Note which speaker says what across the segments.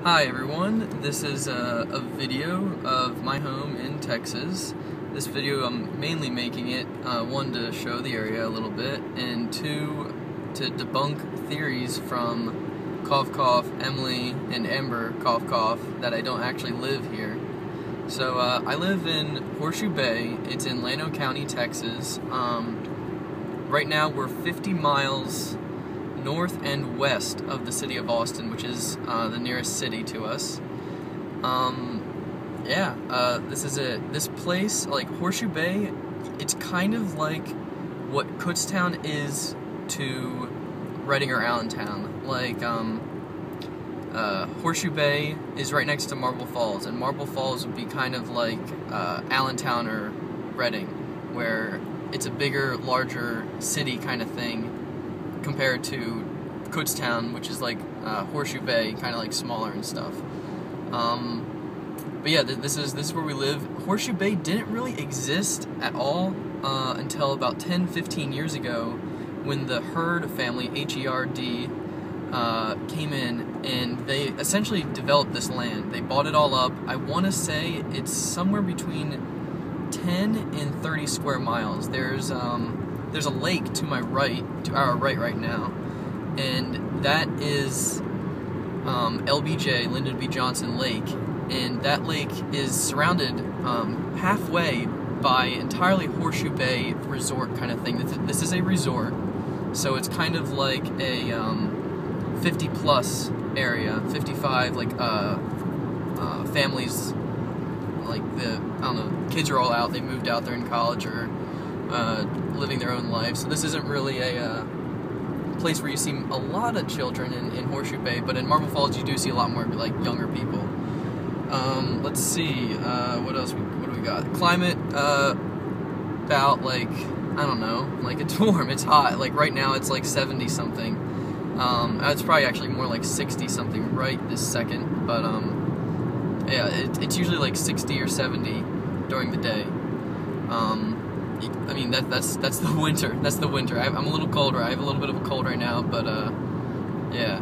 Speaker 1: Hi everyone, this is a video of my home in Texas. This video I'm mainly making it, one, to show the area a little bit, and two, to debunk theories from cough cough, Emily, and Amber cough cough that I don't actually live here. So I live in Horseshoe Bay. It's in Llano County, Texas. Right now we're 50 miles north and west of the city of Austin, which is the nearest city to us. This place, like Horseshoe Bay, it's kind of like what Kutztown is to Reading or Allentown. Like, Horseshoe Bay is right next to Marble Falls, and Marble Falls would be kind of like Allentown or Reading, where it's a bigger, larger city kind of thing, compared to Kutztown, which is like Horseshoe Bay, kind of like smaller and stuff. But yeah, this is where we live. Horseshoe Bay didn't really exist at all until about 10-15 years ago, when the Herd family, H-E-R-D, came in and they essentially developed this land. They bought it all up. I want to say it's somewhere between 10 and 30 square miles. There's a lake to my right, to our right now, and that is LBJ, Lyndon B. Johnson Lake, and that lake is surrounded halfway by entirely Horseshoe Bay resort kind of thing. This is a resort, so it's kind of like a 50 plus area, 55, like families, like I don't know, kids are all out, they moved out, they're in college or living their own life. So this isn't really a place where you see a lot of children in Horseshoe Bay, but in Marble Falls you do see a lot more like younger people. Let's see, what else? What do we got? Climate, about like, I don't know, like it's warm, it's hot. Like right now it's like 70 something. It's probably actually more like 60 something right this second, but yeah, it's usually like 60 or 70 during the day. I mean, that's the winter. That's the winter. I'm a little colder. I have a little bit of a cold right now, but yeah.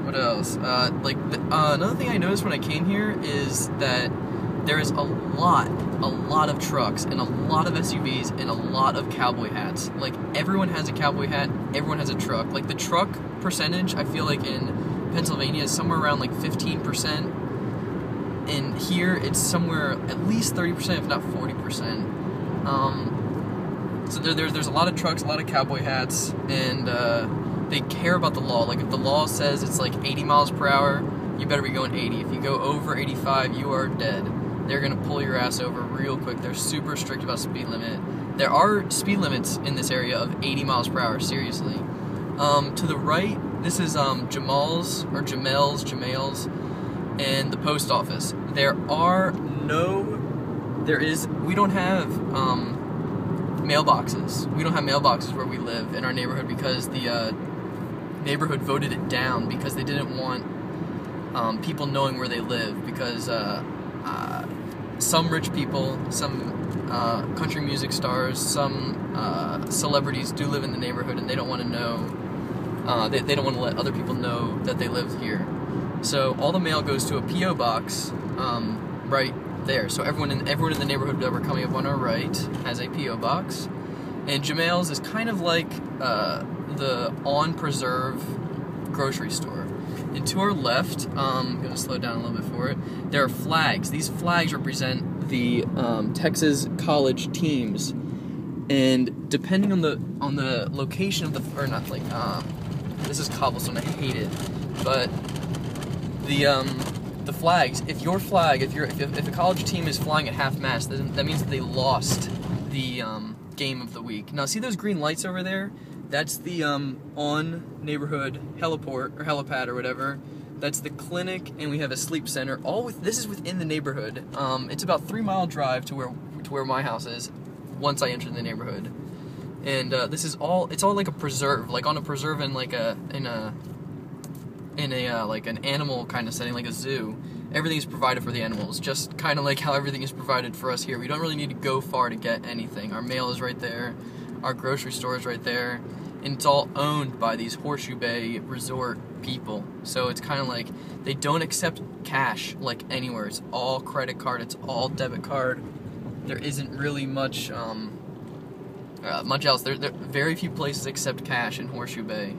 Speaker 1: What else? Another thing I noticed when I came here is that there is a lot of trucks and a lot of SUVs and a lot of cowboy hats. Like, everyone has a cowboy hat, everyone has a truck. Like, the truck percentage, I feel like in Pennsylvania is somewhere around like 15%. And here it's somewhere at least 30%, if not 40%. So there's a lot of trucks, a lot of cowboy hats, and they care about the law. Like, if the law says it's like 80 miles per hour, you better be going 80. If you go over 85, you are dead. They're gonna pull your ass over real quick. They're super strict about speed limit. There are speed limits in this area of 80 miles per hour, seriously. To the right, this is Jamal's, and the post office. We don't have mailboxes. We don't have mailboxes where we live in our neighborhood because the neighborhood voted it down because they didn't want people knowing where they live, because some rich people, some country music stars, some celebrities do live in the neighborhood, and they don't want to know, they don't want to let other people know that they live here. So all the mail goes to a P.O. box right there. So everyone in the neighborhood that we're coming up on our right has a P.O. box. And Jamal's is kind of like the on-preserve grocery store. And to our left, I'm going to slow down a little bit for it, there are flags. These flags represent the Texas college teams. And depending on the location of the, or not, like, this is cobblestone, I hate it, but the flags, if a college team is flying at half-mast, that means that they lost the game of the week. Now, see those green lights over there? That's the on neighborhood heliport or helipad or whatever. That's the clinic, and we have a sleep center. This is within the neighborhood. It's about 3-mile drive to where my house is once I enter the neighborhood. And this is all, it's all like a preserve, like on a preserve in like in like an animal kind of setting, like a zoo. Everything is provided for the animals, just kind of like how everything is provided for us here. We don't really need to go far to get anything. Our mail is right there, our grocery store is right there, and it's all owned by these Horseshoe Bay resort people. So it's kind of like they don't accept cash like anywhere. It's all credit card. It's all debit card. There isn't really much much else. There very few places accept cash in Horseshoe Bay.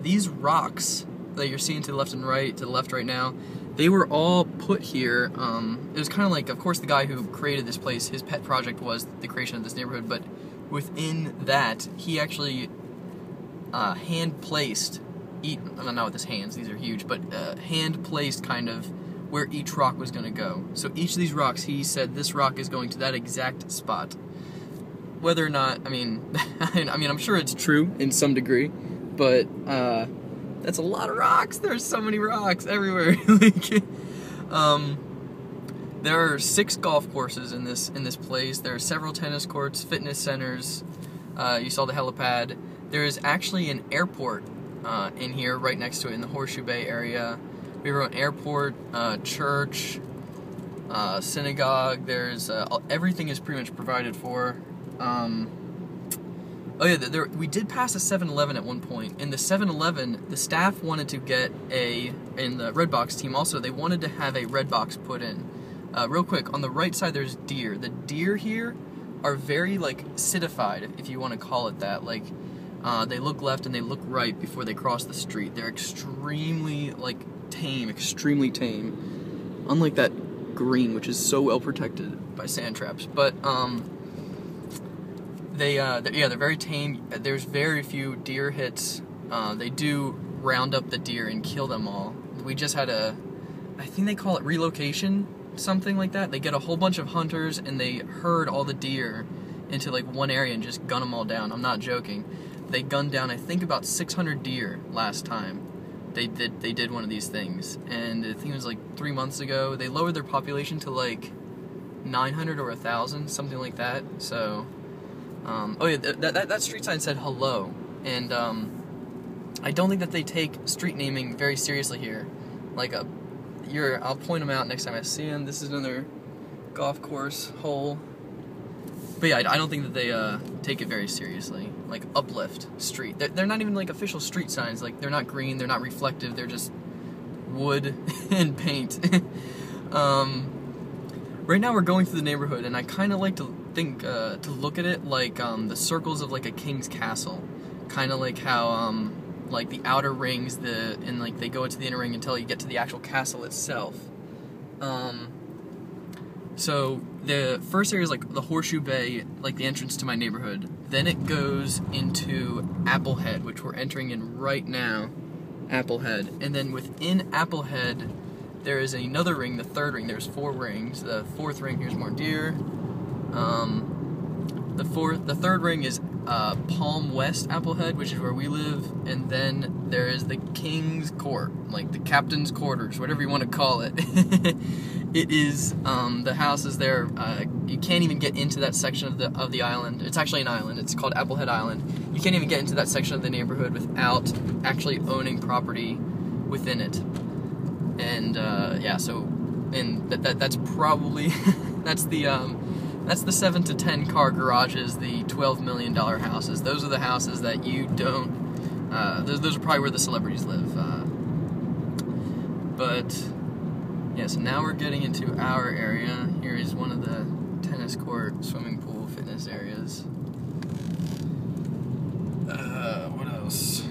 Speaker 1: These rocks that you're seeing to the left and right, to the left right now, they were all put here. It was kind of like, of course, the guy who created this place, his pet project was the creation of this neighborhood, but within that, he actually hand-placed, not with his hands, these are huge, but hand-placed kind of where each rock was going to go. So each of these rocks, he said, this rock is going to that exact spot. Whether or not, I mean, I'm sure it's true in some degree, but that's a lot of rocks. There's so many rocks everywhere. There are 6 golf courses in this place. There are several tennis courts, fitness centers. You saw the helipad. There is actually an airport in here, right next to it, in the Horseshoe Bay area. We have an airport, church, synagogue. There's everything is pretty much provided for. We did pass a 7-Eleven at one point. In the 7-Eleven, the staff wanted to get in the Red Box team also, they wanted to have a Red Box put in. Real quick, on the right side there's deer. The deer here are very, citified, if you want to call it that. They look left and they look right before they cross the street. They're extremely, tame, extremely tame. Unlike that green, which is so well protected by sand traps. But, they're very tame. There's very few deer hits. They do round up the deer and kill them all. We just had I think they call it relocation, something like that. They get a whole bunch of hunters and they herd all the deer into one area and just gun them all down. I'm not joking. They gunned down, I think, about 600 deer last time they did one of these things. And I think it was 3 months ago. They lowered their population to 900 or 1,000, something like that. So that street sign said hello, and I don't think that they take street naming very seriously here. I'll point them out next time I see them. This is another golf course hole. But yeah, I don't think that they take it very seriously. Uplift street. They're not even official street signs. They're not green. They're not reflective. They're just wood and paint. Right now we're going through the neighborhood, and I kind of like to think to look at it like the circles of a king's castle, kind of like how the outer rings, they go into the inner ring until you get to the actual castle itself. So the first area is the Horseshoe Bay, the entrance to my neighborhood. Then it goes into Applehead, which we're entering in right now. Applehead, and then within Applehead there is another ring, the third ring. There's 4 rings. The fourth ring, here's more deer. The third ring is Palm West Applehead, which is where we live, and then there is the King's Court, the captain's quarters, whatever you want to call it. It is the houses there. You can't even get into that section of the island. It's actually an island. It's called Applehead Island. You can't even get into that section of the neighborhood without actually owning property within it. And that's probably that's the 7 to 10 car garages, the $12 million houses. Those are the houses that you don't. Those are probably where the celebrities live. So now we're getting into our area. Here is one of the tennis court, swimming pool, fitness areas. What else?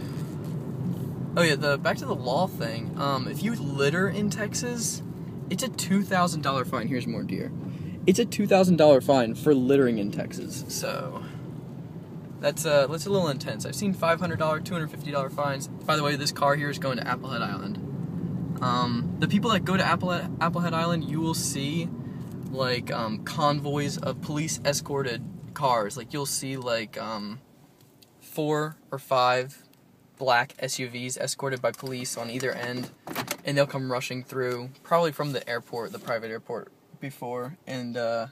Speaker 1: Oh yeah, back to the law thing. If you litter in Texas, it's a $2,000 fine. Here's more deer. It's a $2,000 fine for littering in Texas. So that's a little intense. I've seen $500, $250 fines. By the way, this car here is going to Applehead Island. The people that go to Applehead Island, you will see convoys of police escorted cars. You'll see 4 or 5 black SUVs escorted by police on either end, and they'll come rushing through, probably from the airport, the private airport before, and they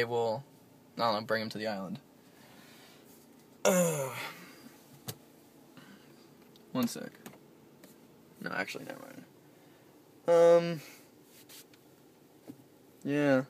Speaker 1: will, bring them to the island. One sec. No, actually, never mind. Yeah.